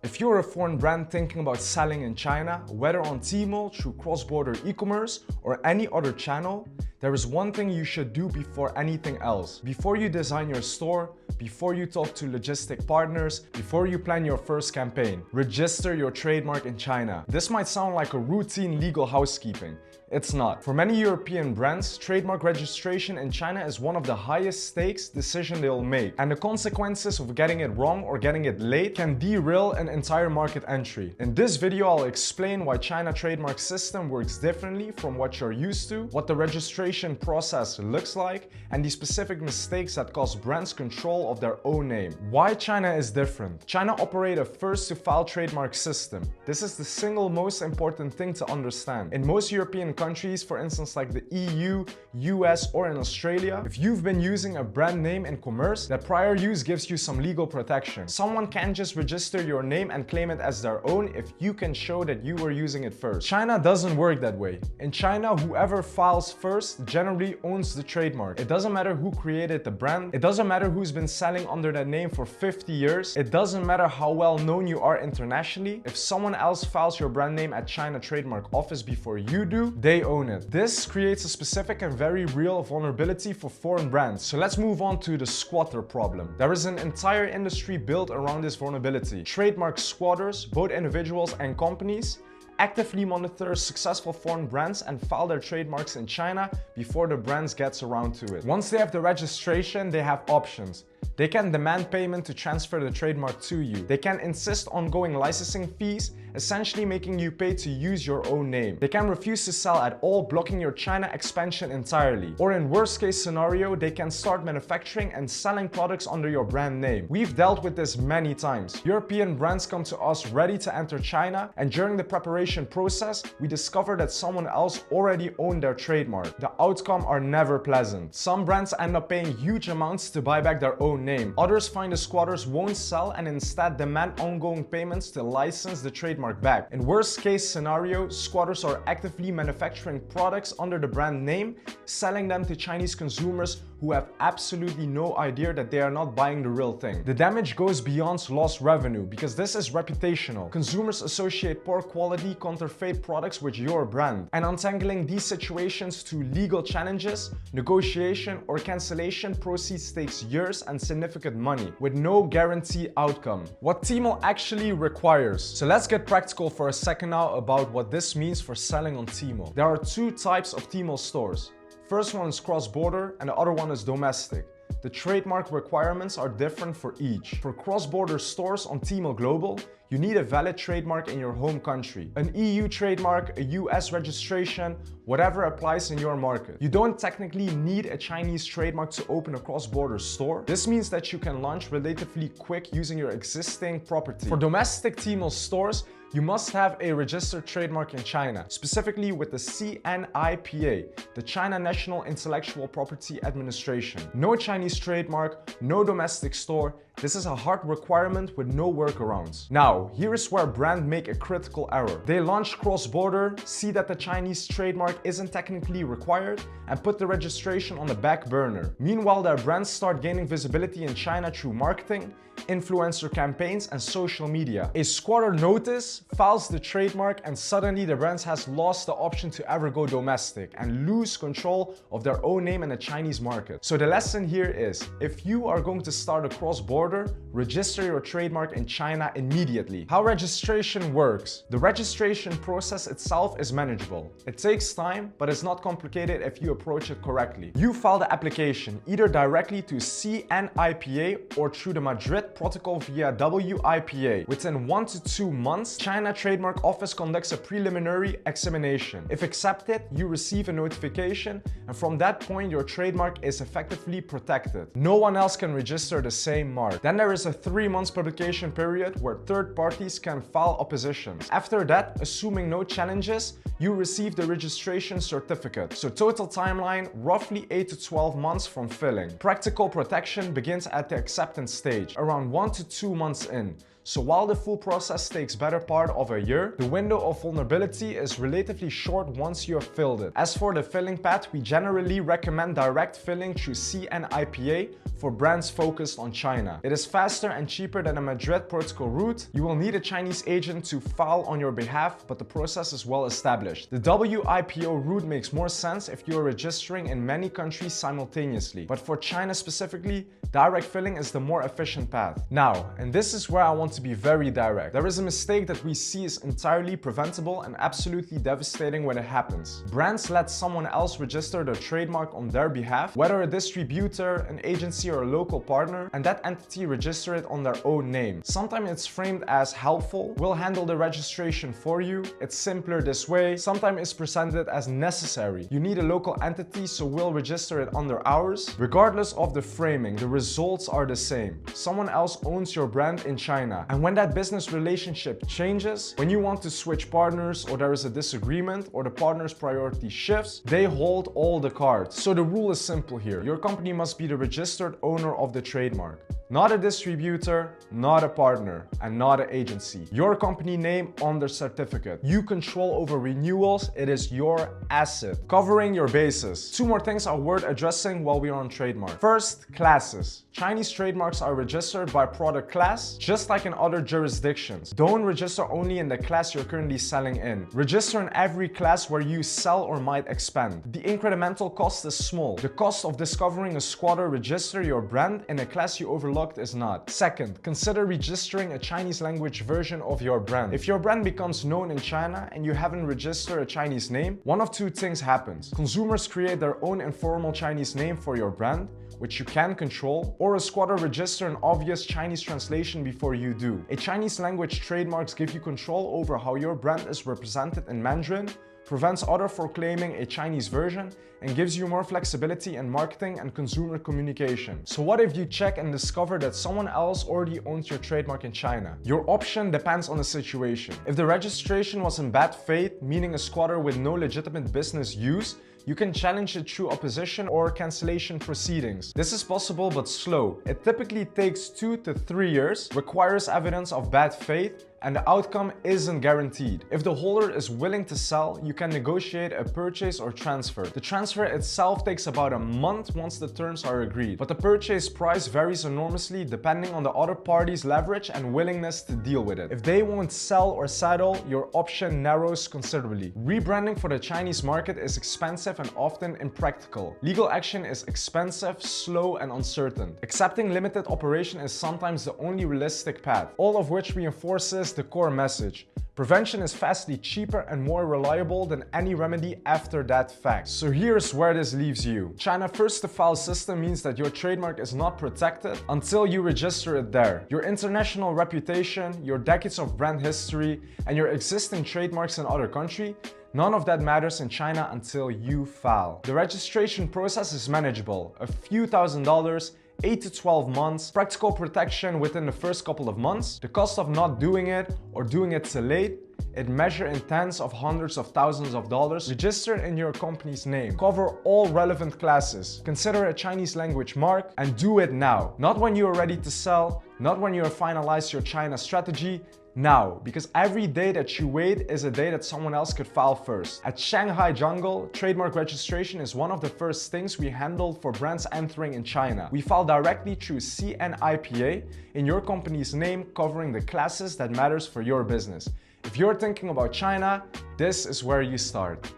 If you're a foreign brand thinking about selling in China, whether on Tmall, through cross-border e-commerce, or any other channel, there is one thing you should do before anything else. Before you design your store, before you talk to logistic partners, before you plan your first campaign, register your trademark in China. This might sound like a routine legal housekeeping. It's not. For many European brands, trademark registration in China is one of the highest stakes decisions they'll make, and the consequences of getting it wrong or getting it late can derail an entire market entry. In this video, I'll explain why China trademark system works differently from what you're used to, what the registration process looks like, and the specific mistakes that cost brands control of their own name. Why China is different. China operates a first-to-file trademark system. This is the single most important thing to understand. In most European countries, for instance like the EU, US, or in Australia, if you've been using a brand name in commerce, that prior use gives you some legal protection. Someone can't just register your name and claim it as their own if you can show that you were using it first. China doesn't work that way. In China, whoever files first generally owns the trademark. It doesn't matter who created the brand. It doesn't matter who's been selling under that name for 50 years. It doesn't matter how well known you are internationally. If someone else files your brand name at China Trademark Office before you do, they own it. This creates a specific and very real vulnerability for foreign brands. So let's move on to the squatter problem. There is an entire industry built around this vulnerability. Trademark squatters, both individuals and companies, actively monitor successful foreign brands and file their trademarks in China before the brands gets around to it. Once they have the registration, they have options. They can demand payment to transfer the trademark to you. They can insist on ongoing licensing fees, essentially making you pay to use your own name. They can refuse to sell at all, blocking your China expansion entirely. Or in worst case scenario, they can start manufacturing and selling products under your brand name. We've dealt with this many times. European brands come to us ready to enter China, and during the preparation process, we discover that someone else already owned their trademark. The outcome are never pleasant. Some brands end up paying huge amounts to buy back their own name. Others find the squatters won't sell and instead demand ongoing payments to license the trademark back. In worst case scenario, squatters are actively manufacturing products under the brand name, selling them to Chinese consumers who have absolutely no idea that they are not buying the real thing. The damage goes beyond lost revenue because this is reputational. Consumers associate poor quality counterfeit products with your brand, and untangling these situations to legal challenges, negotiation, or cancellation proceeds takes years and significant money with no guaranteed outcome. What Tmall actually requires. So let's get practical for a second now about what this means for selling on Tmall. There are two types of Tmall stores. First one is cross-border and the other one is domestic. The trademark requirements are different for each. For cross-border stores on Tmall Global, you need a valid trademark in your home country. An EU trademark, a US registration, whatever applies in your market. You don't technically need a Chinese trademark to open a cross-border store. This means that you can launch relatively quick using your existing property. For domestic Tmall stores, you must have a registered trademark in China, specifically with the CNIPA, the China National Intellectual Property Administration. No Chinese trademark, no domestic store. This is a hard requirement with no workarounds. Now, here is where brands make a critical error. They launch cross-border, see that the Chinese trademark isn't technically required, and put the registration on the back burner. Meanwhile, their brands start gaining visibility in China through marketing, influencer campaigns, and social media. A squatter notice, files the trademark, and suddenly the brand has lost the option to ever go domestic and lose control of their own name in the Chinese market. So the lesson here is, if you are going to start a cross-border, register your trademark in China immediately. How registration works. The registration process itself is manageable. It takes time, but it's not complicated if you approach it correctly. You file the application either directly to CNIPA or through the Madrid protocol via WIPA. Within 1 to 2 months, China Trademark Office conducts a preliminary examination. If accepted, you receive a notification, and from that point, your trademark is effectively protected. No one else can register the same mark. Then there is a 3-month publication period where third parties can file oppositions. After that, assuming no challenges, you receive the registration certificate. So total timeline, roughly 8 to 12 months from filing. Practical protection begins at the acceptance stage, around 1 to 2 months in. So while the full process takes better part of a year, the window of vulnerability is relatively short once you have filled it. As for the filling path, we generally recommend direct filling through CNIPA for brands focused on China. It is faster and cheaper than a Madrid protocol route. You will need a Chinese agent to file on your behalf, but the process is well established. The WIPO route makes more sense if you are registering in many countries simultaneously, but for China specifically, direct filling is the more efficient path. Now, and this is where I want to be very direct. There is a mistake that we see is entirely preventable and absolutely devastating when it happens. Brands let someone else register their trademark on their behalf, whether a distributor, an agency, or a local partner, and that entity register it on their own name. Sometimes it's framed as helpful, we'll handle the registration for you, it's simpler this way. Sometimes it's presented as necessary. You need a local entity, so we'll register it under ours. Regardless of the framing, the results are the same. Someone else owns your brand in China. And when that business relationship changes, when you want to switch partners or there is a disagreement or the partner's priority shifts, they hold all the cards. So the rule is simple here. Your company must be the registered owner of the trademark. Not a distributor, not a partner, and not an agency. Your company name on the certificate. You control over renewals, it is your asset. Covering your bases. Two more things are worth addressing while we are on trademark. First, classes. Chinese trademarks are registered by product class, just like in other jurisdictions. Don't register only in the class you're currently selling in. Register in every class where you sell or might expand. The incremental cost is small. The cost of discovering a squatter register your brand in a class you overlooked is not. Second, consider registering a Chinese language version of your brand. If your brand becomes known in China and you haven't registered a Chinese name, one of two things happens. Consumers create their own informal Chinese name for your brand, which you can control, or a squatter register an obvious Chinese translation before you do. A Chinese language trademarks give you control over how your brand is represented in Mandarin, prevents others from claiming a Chinese version, and gives you more flexibility in marketing and consumer communication. So what if you check and discover that someone else already owns your trademark in China? Your option depends on the situation. If the registration was in bad faith, meaning a squatter with no legitimate business use, you can challenge it through opposition or cancellation proceedings. This is possible but slow. It typically takes 2 to 3 years, requires evidence of bad faith, and the outcome isn't guaranteed. If the holder is willing to sell, you can negotiate a purchase or transfer. The transfer itself takes about a month once the terms are agreed, but the purchase price varies enormously depending on the other party's leverage and willingness to deal with it. If they won't sell or settle, your option narrows considerably. Rebranding for the Chinese market is expensive and often impractical. Legal action is expensive, slow, and uncertain. Accepting limited operation is sometimes the only realistic path, all of which reinforces the core message. Prevention is vastly cheaper and more reliable than any remedy after that fact. So here's where this leaves you. China first to file system means that your trademark is not protected until you register it there. Your international reputation, your decades of brand history, and your existing trademarks in other countries, none of that matters in China until you file. The registration process is manageable, a few $1,000s, 8 to 12 months, practical protection within the first couple of months. The cost of not doing it or doing it too late, it measures in tens of hundreds of thousands of dollars. Register in your company's name. Cover all relevant classes. Consider a Chinese language mark and do it now. Not when you are ready to sell, not when you have finalized your China strategy. Now, because every day that you wait is a day that someone else could file first. At Shanghai Jungle, trademark registration is one of the first things we handled for brands entering in China. We file directly through CNIPA in your company's name, covering the classes that matters for your business. If you're thinking about China, this is where you start.